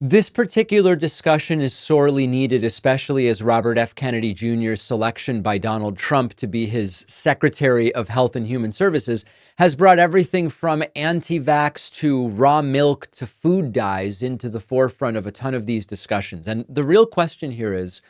This particular discussion is sorely needed, especially as Robert F. Kennedy Jr.'s selection by Donald Trump to be his Secretary of Health and Human Services has brought everything from anti-vax to raw milk to food dyes into the forefront of a ton of these discussions. And the real question here is,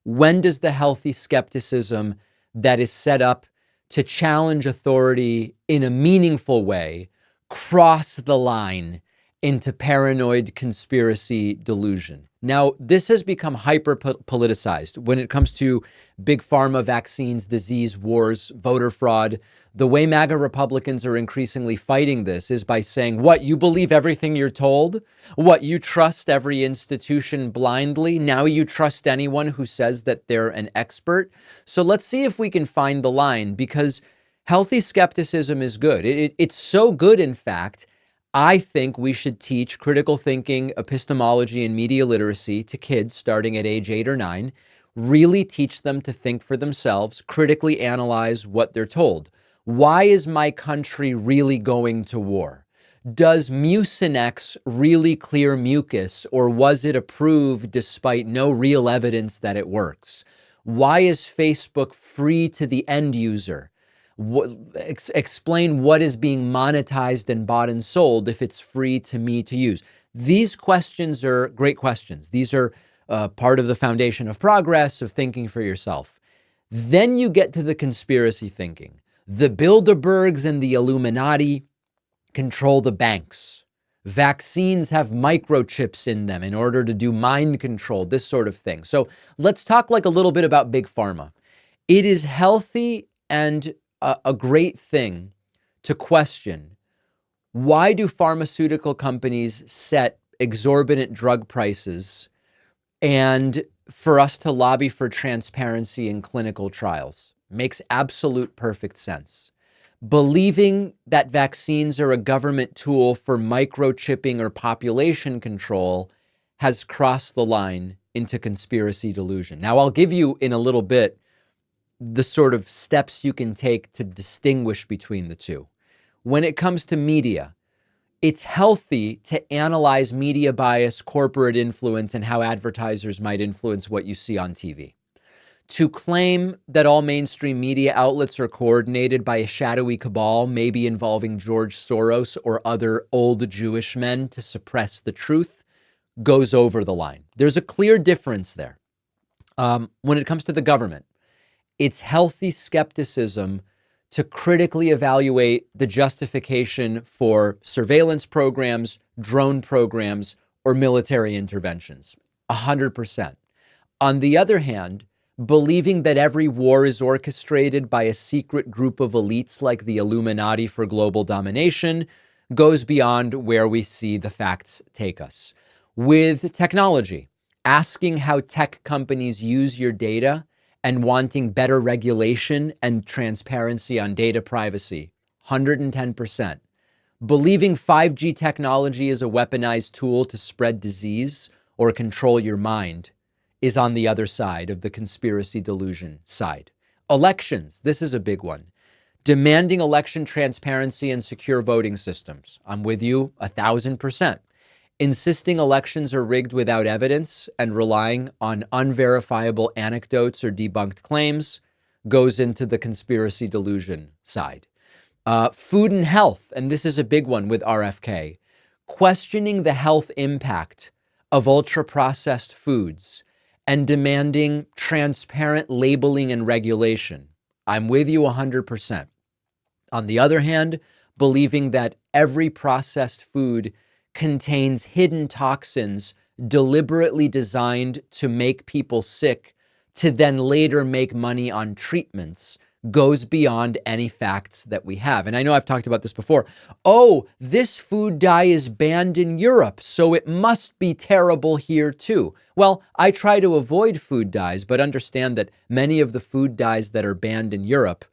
when does the healthy skepticism that is set up to challenge authority in a meaningful way cross the line into paranoid conspiracy delusion? Now, this has become hyper politicized when it comes to big pharma, vaccines, disease, wars, voter fraud. The way MAGA Republicans are increasingly fighting this is by saying, what, you believe everything you're told? What, you trust every institution blindly? Now you trust anyone who says that they're an expert? So let's see if we can find the line, because healthy skepticism is good. It's so good, in fact, I think we should teach critical thinking, epistemology, and media literacy to kids starting at age 8 or 9, really teach them to think for themselves, critically analyze what they're told. Why is my country really going to war? Does Mucinex really clear mucus, or was it approved despite no real evidence that it works? Why is Facebook free to the end user? Explain what is being monetized and bought and sold if it's free to me to use. These questions are great questions. These are part of the foundation of progress, of thinking for yourself. Then you get to the conspiracy thinking. The Bilderbergs and the Illuminati control the banks. Vaccines have microchips in them in order to do mind control, this sort of thing. So let's talk like a little bit about big pharma. It is healthy and a great thing to question, why do pharmaceutical companies set exorbitant drug prices, and for us to lobby for transparency in clinical trials? Makes absolute perfect sense. Believing that vaccines are a government tool for microchipping or population control has crossed the line into conspiracy delusion. Now, I'll give you in a little bit the sort of steps you can take to distinguish between the two. When it comes to media, it's healthy to analyze media bias, corporate influence, and how advertisers might influence what you see on TV. To claim that all mainstream media outlets are coordinated by a shadowy cabal, maybe involving George Soros or other old Jewish men to suppress the truth, goes over the line. There's a clear difference there. When it comes to the government, it's healthy skepticism to critically evaluate the justification for surveillance programs, drone programs, or military interventions. 100%. On the other hand, believing that every war is orchestrated by a secret group of elites like the Illuminati for global domination goes beyond where we see the facts take us. With technology, asking how tech companies use your data and wanting better regulation and transparency on data privacy, 110%. Believing 5G technology is a weaponized tool to spread disease or control your mind is on the other side of the conspiracy delusion side. Elections, this is a big one. Demanding election transparency and secure voting systems. I'm with you 1,000%. Insisting elections are rigged without evidence and relying on unverifiable anecdotes or debunked claims goes into the conspiracy delusion side. Food and health, and this is a big one with RFK. Questioning the health impact of ultra-processed foods and demanding transparent labeling and regulation. I'm with you 100%. On the other hand, believing that every processed food contains hidden toxins deliberately designed to make people sick to then later make money on treatments goes beyond any facts that we have. And I know I've talked about this before. Oh, this food dye is banned in Europe, so it must be terrible here too. Well, I try to avoid food dyes, but understand that many of the food dyes that are banned in Europe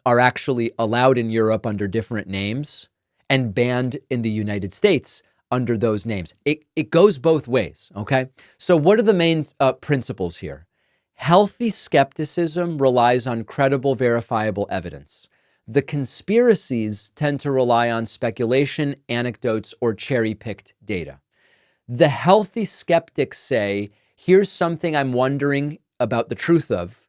are actually allowed in Europe under different names and banned in the United States under those names. It goes both ways, okay? So what are the main principles here? Healthy skepticism relies on credible, verifiable evidence. The conspiracies tend to rely on speculation, anecdotes, or cherry-picked data. The healthy skeptics say, here's something I'm wondering about the truth of.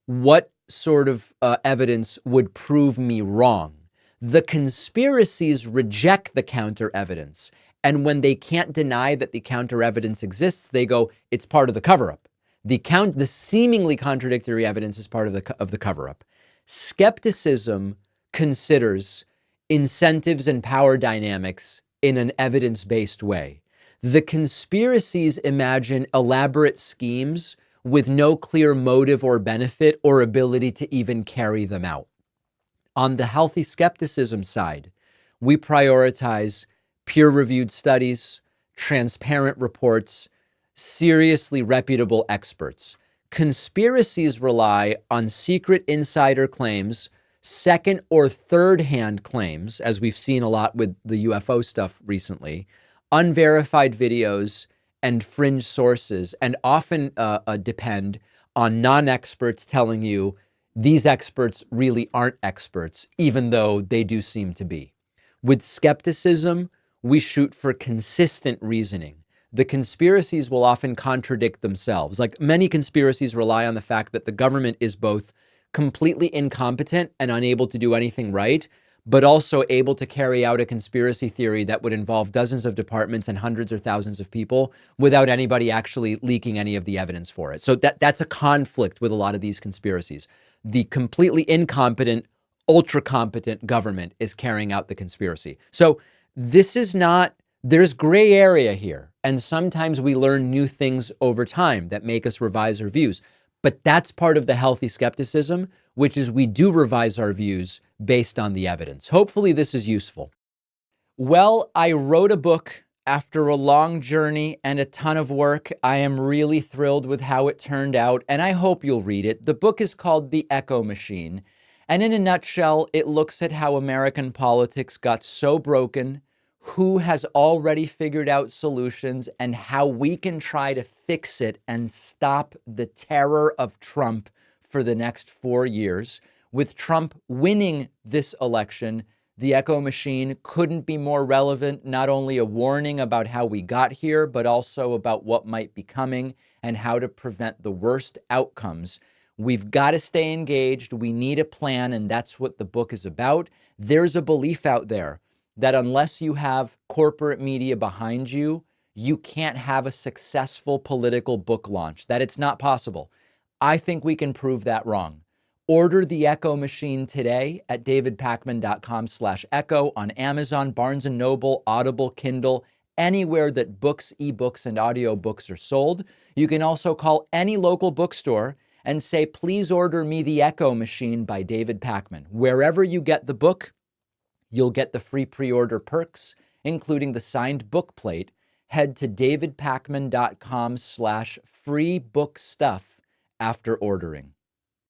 What sort of evidence would prove me wrong? The conspiracies reject the counter evidence. And when they can't deny that the counter evidence exists, they go, it's part of the cover-up. The seemingly contradictory evidence is part of the cover-up. Skepticism considers incentives and power dynamics in an evidence-based way. The conspiracies imagine elaborate schemes with no clear motive or benefit or ability to even carry them out. On the healthy skepticism side, we prioritize peer-reviewed studies, transparent reports, seriously reputable experts. Conspiracies rely on secret insider claims, second or third hand claims, as we've seen a lot with the UFO stuff recently, unverified videos, and fringe sources, and often depend on non-experts telling you these experts really aren't experts, even though they do seem to be. With skepticism, we shoot for consistent reasoning. The conspiracies will often contradict themselves. Like many conspiracies rely on the fact that the government is both completely incompetent and unable to do anything right, but also able to carry out a conspiracy theory that would involve dozens of departments and hundreds or thousands of people without anybody actually leaking any of the evidence for it. So that's a conflict with a lot of these conspiracies. The completely incompetent, ultra competent government is carrying out the conspiracy. So this is not, there's gray area here. And sometimes we learn new things over time that make us revise our views. But that's part of the healthy skepticism, which is we do revise our views based on the evidence. Hopefully this is useful. Well, I wrote a book after a long journey and a ton of work. I am really thrilled with how it turned out, and I hope you'll read it. The book is called The Echo Machine, and in a nutshell, it looks at how American politics got so broken, who has already figured out solutions, and how we can try to fix it and stop the terror of Trump for the next 4 years. With Trump winning this election, the Echo Machine couldn't be more relevant, not only a warning about how we got here, but also about what might be coming and how to prevent the worst outcomes. We've got to stay engaged. We need a plan, and that's what the book is about. There's a belief out there that unless you have corporate media behind you, you can't have a successful political book launch, that it's not possible. I think we can prove that wrong. Order The Echo Machine today at davidpakman.com/echo on Amazon, Barnes & Noble, Audible, Kindle, anywhere that books, ebooks, and audiobooks are sold. You can also call any local bookstore and say, please order me The Echo Machine by David Pakman. Wherever you get the book, you'll get the free pre-order perks, including the signed book plate. Head to davidpakman.com/free book stuff after ordering.